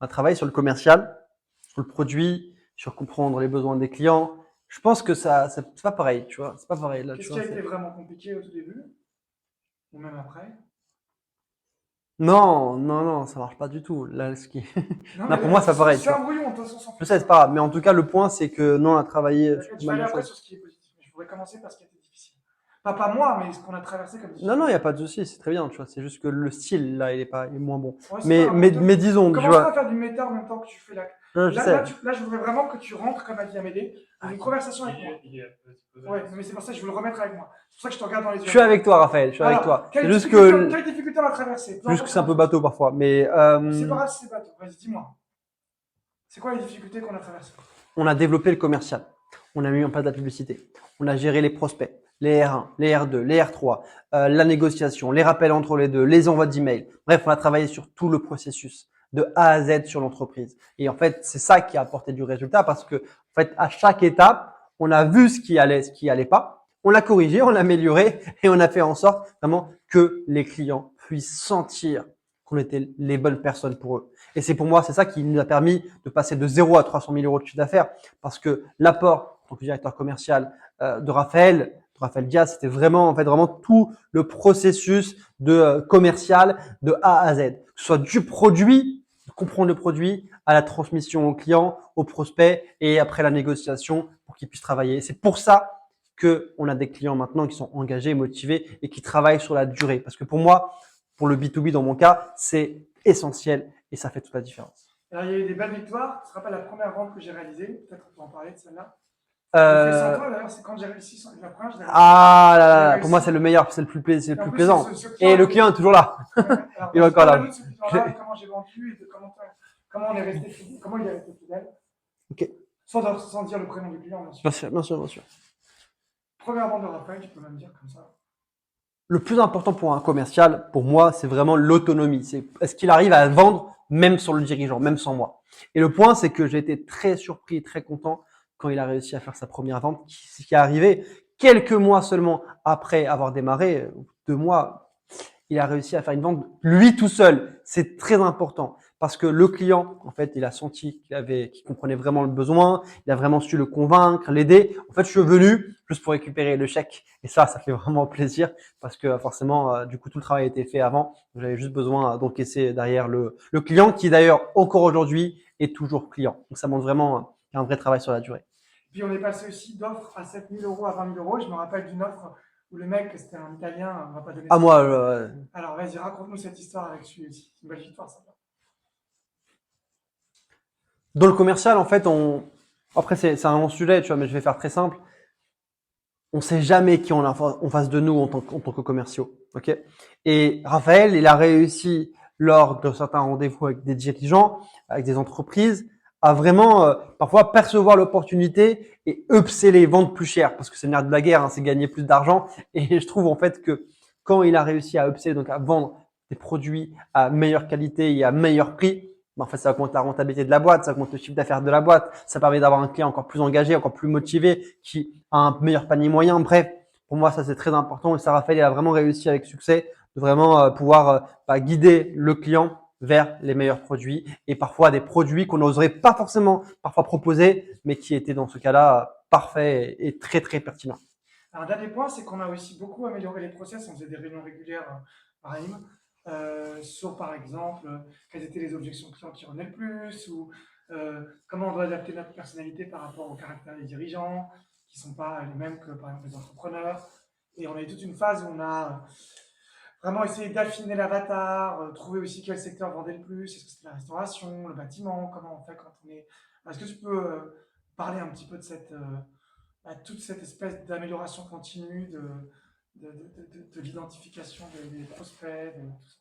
On a travaillé sur le commercial, sur le produit, sur comprendre les besoins des clients. Je pense que c'est pas pareil, tu vois. C'est pas pareil là, tu Qu'est-ce qui vois. a été vraiment compliqué au tout début? Ou même après? Non, non, non, ça marche pas du tout. Là, Non, non, mais pour moi, c'est pas pareil, tu c'est un vois. brouillon, de toute façon, sans Je plus sais, c'est simple. pas grave. Mais en tout cas, le point, c'est que non, on a travaillé sur Tu pas vas mal aller de après choses. sur ce qui est positif. Mais je voudrais commencer par ce qui a été difficile. Pas moi, mais ce qu'on a traversé comme Non, non, il difficulté. y a pas de souci, c'est très bien, tu vois. C'est juste que le style, là, il est moins bon. Ouais, c'est pas Mais, grave. mais, mais disons, tu Commence pas à vois. faire du méta en même temps que tu fais la. Non, je sais. Là, je voudrais vraiment que tu rentres, comme a dit Amédée, dans une Ok. conversation avec moi. Ouais, mais c'est pour ça que je veux le remettre avec moi. C'est pour ça que je te regarde dans les Je yeux suis encore. avec toi, Raphaël. Je suis avec Alors, toi. quelle difficulté on a traversé? Peu Juste que importe c'est un comment peu tu le dis. bateau parfois. Mais C'est pas grave si c'est bateau. Vas-y, dis-moi. C'est quoi les difficultés qu'on a traversées? on a développé le commercial. On a mis en place de la publicité. On a géré les prospects, les R1, les R2, les R3, la négociation, les rappels entre les deux, les envois d'emails. Bref, on a travaillé sur tout le processus de A à Z sur l'entreprise. Et en fait, c'est ça qui a apporté du résultat parce que, en fait, à chaque étape, on a vu ce qui allait pas. On l'a corrigé, on l'a amélioré et on a fait en sorte vraiment que les clients puissent sentir qu'on était les bonnes personnes pour eux. Et c'est pour moi, c'est ça qui nous a permis de passer de 0 à 300 000 euros de chiffre d'affaires parce que l'apport en tant que directeur commercial de Raphaël Diaz, c'était vraiment, en fait, vraiment tout le processus de commercial de A à Z. Que ce soit du produit, de comprendre le produit, à la transmission au client, au prospect et après la négociation pour qu'ils puissent travailler. C'est pour ça que on a des clients maintenant qui sont engagés, motivés et qui travaillent sur la durée. Parce que pour moi, pour le B2B dans mon cas, c'est essentiel et ça fait toute la différence. Alors, il y a eu des belles victoires. Ce ne sera pas la première vente que j'ai réalisée. Peut-être qu'on peut en parler de celle-là. Je l'ai fait sans Euh, toi d'ailleurs. C'est quand j'ai réussi. La première, je l'ai réussi. ah là J'ai là, pour moi réussi. c'est le meilleur, c'est le Et en plus plus, plaisant. ce client Et le était. client est toujours là. Ouais. Alors, Il est vas-y, encore parle-nous là. de ce client-là et comment j'ai vendu et de comment on est resté fidèle, comment il est resté fidèle. Ok, Sans dire le prénom du client, bien sûr. bien sûr, bien sûr, bien sûr. Première vente de Raphaël, tu peux même dire comme ça. Le plus important pour un commercial, pour moi, c'est vraiment l'autonomie. C'est est-ce qu'il arrive à vendre même sur le dirigeant, même sans moi. Et le point, c'est que j'ai été très surpris, très content quand il a réussi à faire sa première vente, qui est arrivé quelques mois seulement après avoir démarré, 2 mois. Il a réussi à faire une vente lui tout seul. C'est très important parce que le client, en fait, il a senti qu'il comprenait vraiment le besoin, il a vraiment su le convaincre, l'aider. En fait, je suis venu juste pour récupérer le chèque et ça fait vraiment plaisir parce que forcément, du coup, tout le travail a été fait avant. J'avais juste besoin d'encaisser derrière le client qui d'ailleurs encore aujourd'hui est toujours client. Donc ça montre vraiment qu'il y a un vrai travail sur la durée. Puis on est passé aussi d'offres à 7 000 euros à 20 000 euros. Je me rappelle d'une offre où le mec, c'était un Italien, on va pas donner À son moi, nom. Alors vas-y, raconte-nous cette histoire avec celui aussi. C'est une belle histoire, ça. dans le commercial, en fait, après c'est un long sujet, tu vois, mais je vais faire très simple. On sait jamais qui on a en face de nous en tant que commerciaux. Ok. Et Raphaël, il a réussi lors de certains rendez-vous avec des dirigeants, avec des entreprises, à vraiment parfois percevoir l'opportunité et upseller, vendre plus cher, parce que c'est le nerf de la guerre, hein, c'est gagner plus d'argent. Et je trouve en fait que quand il a réussi à upseller, donc à vendre des produits à meilleure qualité et à meilleur prix, ben en fait, ça augmente la rentabilité de la boîte, ça augmente le chiffre d'affaires de la boîte, ça permet d'avoir un client encore plus engagé, encore plus motivé, qui a un meilleur panier moyen. Bref, pour moi, ça c'est très important. Et ça, Raphaël, il a vraiment réussi avec succès de vraiment pouvoir guider le client vers les meilleurs produits et parfois des produits qu'on n'oserait pas forcément parfois proposer, mais qui étaient dans ce cas-là parfaits et très très pertinents. Un dernier point, c'est qu'on a aussi beaucoup amélioré les process. On faisait des réunions régulières par AIM sur, par exemple, quelles étaient les objections clients qui revenaient le plus ou comment on doit adapter notre personnalité par rapport au caractère des dirigeants qui ne sont pas les mêmes que, par exemple, les entrepreneurs. Et on a eu toute une phase où on a vraiment essayé d'affiner l'avatar, trouver aussi quel secteur vendait le plus. Est-ce que c'était la restauration, le bâtiment, comment on fait quand on est. Est-ce que tu peux parler un petit peu de à toute cette espèce d'amélioration continue de l'identification des prospects, tout ça.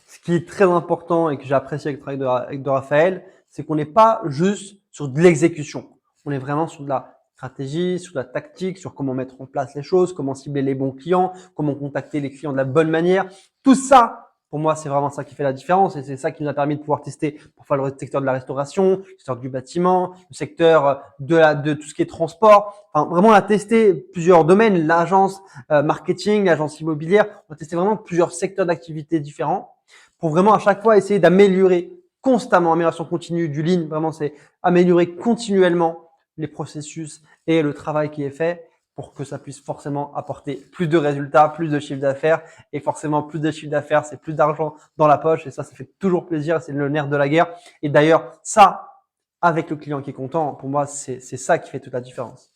Ce qui est très important et que j'ai apprécié avec le travail de Raphaël, c'est qu'on n'est pas juste sur de l'exécution. On est vraiment sur de la stratégie, sur de la tactique, sur comment mettre en place les choses, comment cibler les bons clients, comment contacter les clients de la bonne manière. Tout ça, pour moi, c'est vraiment ça qui fait la différence et c'est ça qui nous a permis de pouvoir tester pour faire le secteur de la restauration, le secteur du bâtiment, le secteur de tout ce qui est transport. Enfin, vraiment, on a testé plusieurs domaines, l'agence marketing, l'agence immobilière. On a testé vraiment plusieurs secteurs d'activité différents pour vraiment à chaque fois essayer d'améliorer constamment, amélioration continue du lean. Vraiment, c'est améliorer continuellement les processus et le travail qui est fait pour que ça puisse forcément apporter plus de résultats, plus de chiffre d'affaires. Et forcément, plus de chiffre d'affaires, c'est plus d'argent dans la poche. Et ça fait toujours plaisir. C'est le nerf de la guerre. Et d'ailleurs, ça, avec le client qui est content, pour moi, c'est ça qui fait toute la différence.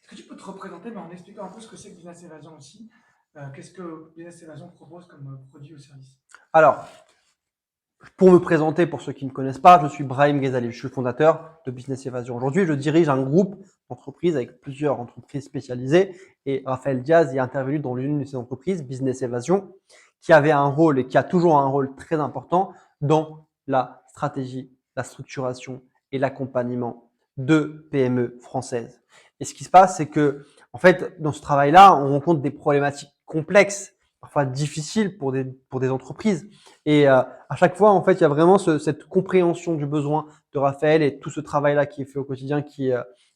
Est-ce que tu peux te représenter, mais en expliquant un peu ce que c'est que Business Evasion aussi? Qu'est-ce que Business Evasion propose comme produit ou service? Alors, pour me présenter, pour ceux qui ne me connaissent pas, je suis Brahim Ghezali, je suis le fondateur de Business Evasion. Aujourd'hui, je dirige un groupe d'entreprises avec plusieurs entreprises spécialisées et Raphaël Diaz est intervenu dans l'une de ces entreprises, Business Evasion, qui avait un rôle et qui a toujours un rôle très important dans la stratégie, la structuration et l'accompagnement de PME françaises. Et ce qui se passe, c'est que, en fait, dans ce travail-là, on rencontre des problématiques complexes, parfois difficiles pour des entreprises. Et à chaque fois, en fait, il y a vraiment cette compréhension du besoin de Raphaël et tout ce travail-là qui est fait au quotidien qui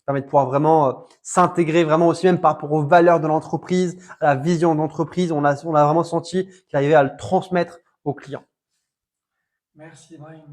permet de pouvoir vraiment s'intégrer vraiment aussi même par rapport aux valeurs de l'entreprise, à la vision d'entreprise. On a vraiment senti qu'il arrivait à le transmettre aux clients. Merci, Brahim.